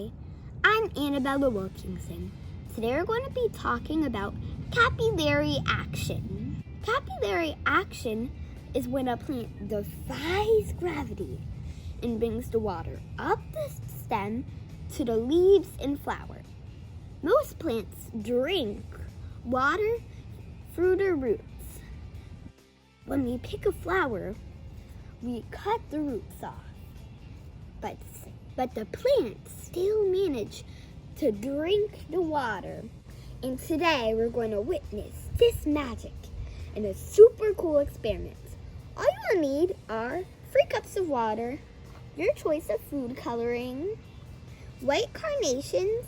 Hi, I'm Annabella Wilkinson. Today we're going to be talking about capillary action. Capillary action is when a plant defies gravity and brings the water up the stem to the leaves and flower. Most plants drink water through their roots. When we pick a flower, we cut the roots off. But the plants still manage to drink the water. And today we're going to witness this magic in a super cool experiment. All you will need are 3 cups of water, your choice of food coloring, white carnations,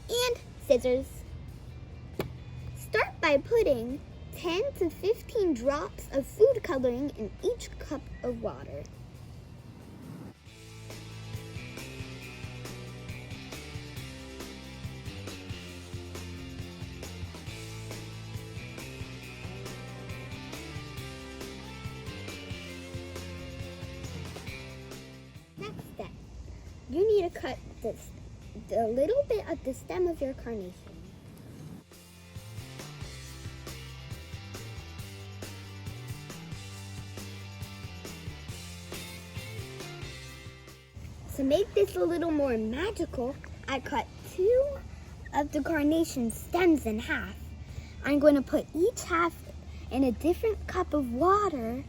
and scissors. Start by putting 10 to 15 drops of food coloring in each cup of water. Next step, you need to cut the little bit of the stem of your carnation. To make this a little more magical, I cut 2 of the carnation stems in half. I'm going to put each half in a different cup of water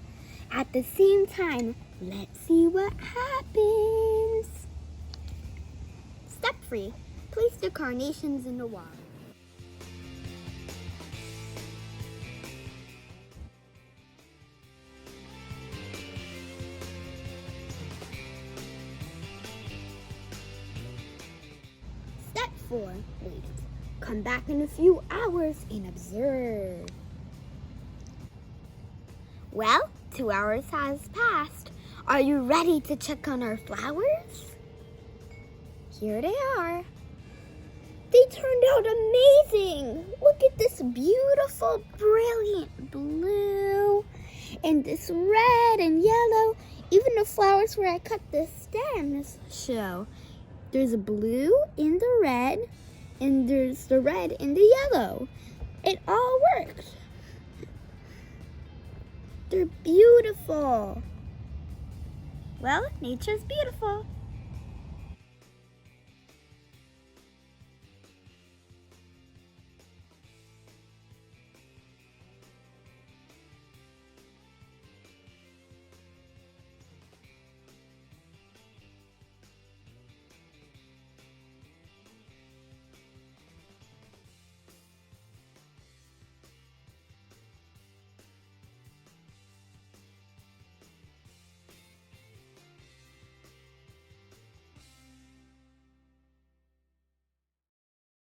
at the same time. Let's see what happens. Step 3, place the carnations in the water. Step 4, wait. Come back in a few hours and observe. Well, 2 hours has passed. Are you ready to check on our flowers? Here they are. They turned out amazing. Look at this beautiful, brilliant blue and this red and yellow. Even the flowers where I cut the stems show. There's a blue in the red, and there's the red in the yellow. It all works. They're beautiful. Well, nature's beautiful.